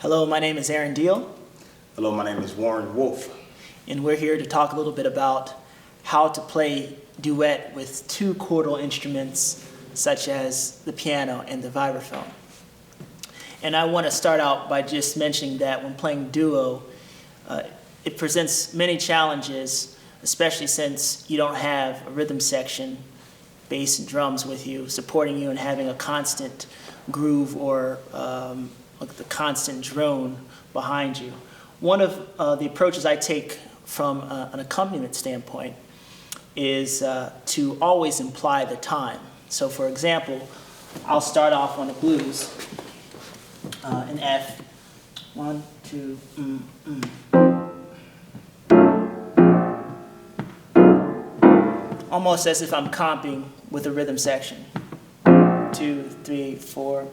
Hello, my name is Diehl, Hello, my name is Warren Wolf. and we're here to talk a little bit about how to play duet with two chordal instruments such as the piano and the vibraphone. And I want to start out by just mentioning that when playing duo, it presents many challenges, especially since you don't have a rhythm section, bass and drums with you, supporting you and having a constant groove or the constant drone behind you. One of the approaches I take from an accompaniment standpoint is to always imply the time. So for example, I'll start off on the blues in F, 1, 2, almost as if I'm comping with a rhythm section. 2, 3, 4.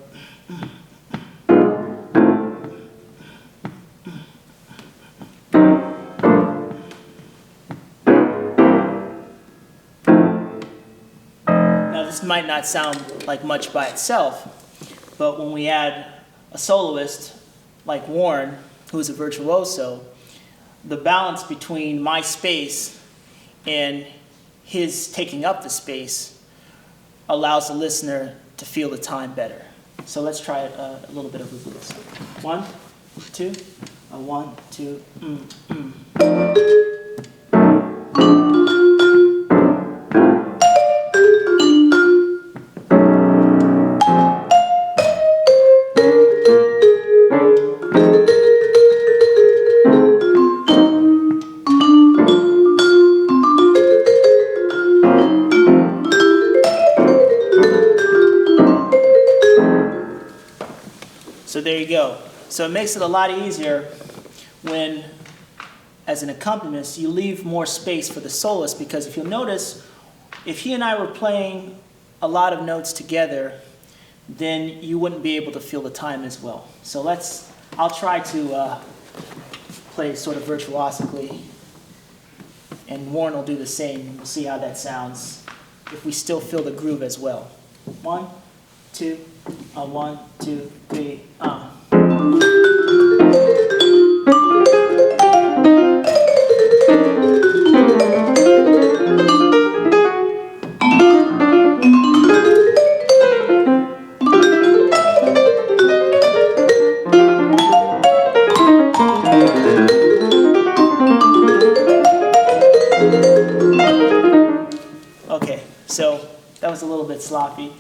Now this might not sound like much by itself, but when we add a soloist like Warren, who is a virtuoso, the balance between my space and his taking up the space allows the listener to feel the time better. So let's try a little bit of the blues. 1, 2, 1, 2, So there you go. So it makes it a lot easier when, as an accompanist, you leave more space for the soloist, because if you'll notice, if he and I were playing a lot of notes together, then you wouldn't be able to feel the time as well. So I'll try to play sort of virtuosically, and Warren will do the same. We'll see how that sounds if we still feel the groove as well. 1, 2, 1, 2, 3, Okay, so that was a little bit sloppy,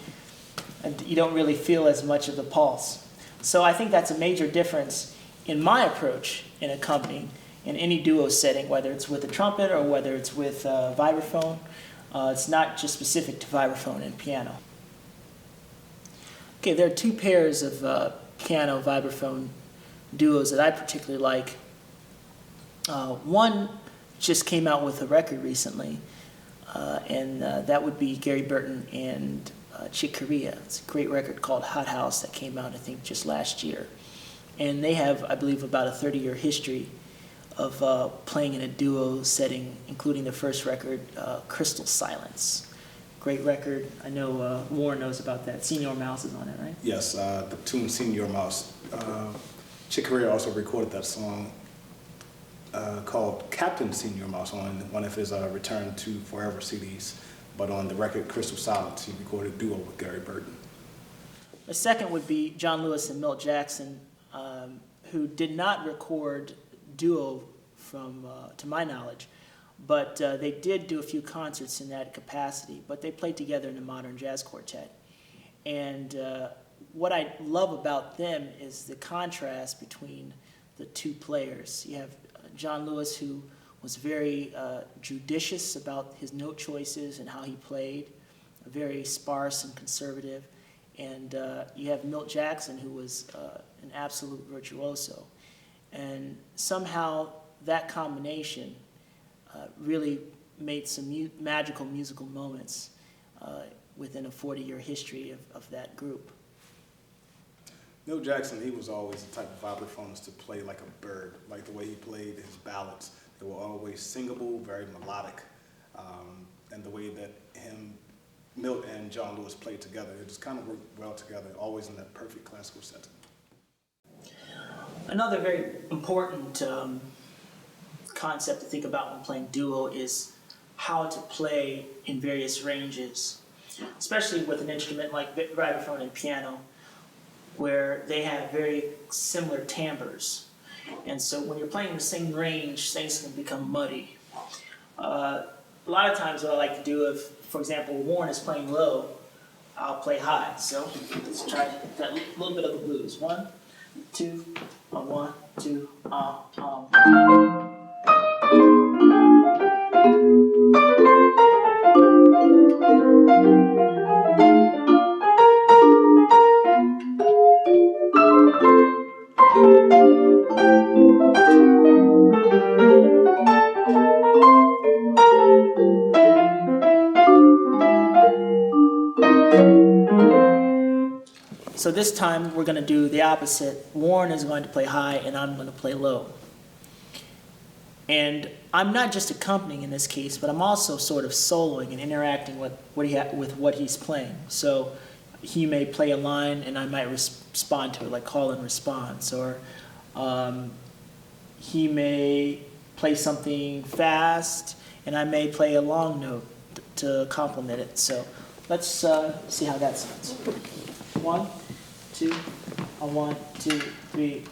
and you don't really feel as much of the pulse. So I think that's a major difference in my approach in accompanying in any duo setting, whether it's with a trumpet or whether it's with vibraphone. It's not just specific to vibraphone and piano. Okay, there are two pairs of piano vibraphone duos that I particularly like. One just came out with a record recently, and that would be Gary Burton and Chick Corea. It's a great record called Hot House that came out, I think, just last year. And they have, I believe, about a 30-year history of playing in a duo setting, including the first record, Crystal Silence. Great record. I know Warren knows about that. Senior Mouse is on it, right? Yes, the tune Senior Mouse. Chick Corea also recorded that song called Captain Senior Mouse on one of his Return to Forever CDs. But on the record Crystal Silence, he recorded a duo with Gary Burton. The second would be John Lewis and Milt Jackson, who did not record duo to my knowledge, but they did do a few concerts in that capacity, but they played together in a modern jazz quartet. And what I love about them is the contrast between the two players. You have John Lewis, who was very judicious about his note choices and how he played, very sparse and conservative. And you have Milt Jackson, who was an absolute virtuoso. And somehow that combination really made some magical musical moments within a 40-year history of that group. Milt Jackson, he was always the type of vibraphonist to play like a bird, like the way he played his ballads. They were always singable, very melodic, and the way that Milt and John Lewis played together, it just kind of worked well together, always in that perfect classical setting. Another very important concept to think about when playing duo is how to play in various ranges, especially with an instrument like vibraphone and piano, where they have very similar timbres. And so when you're playing in the same range, things can become muddy. A lot of times what I like to do, if, for example, Warren is playing low, I'll play high. So let's try that little bit of the blues. 1, 2, 1, 2, So this time we're going to do the opposite. Warren is going to play high and I'm going to play low. And I'm not just accompanying in this case, but I'm also sort of soloing and interacting with what he's playing. So he may play a line and I might respond to it, like call and response. Or he may play something fast and I may play a long note to complement it. So let's see how that sounds. 1, 2, 1, 2, 3,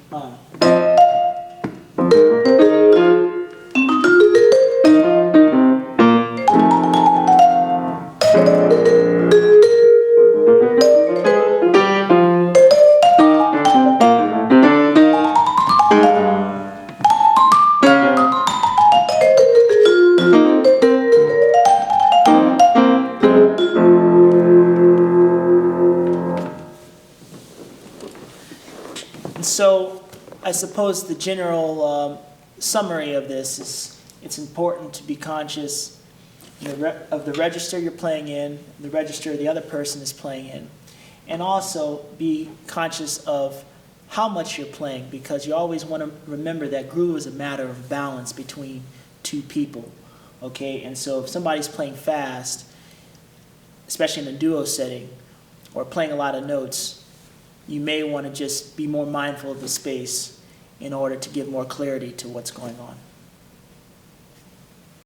So I suppose the general summary of this is it's important to be conscious of the register you're playing in, the register the other person is playing in, and also be conscious of how much you're playing, because you always want to remember that groove is a matter of balance between two people, okay? And so if somebody's playing fast, especially in a duo setting, or playing a lot of notes, you may want to just be more mindful of the space in order to give more clarity to what's going on.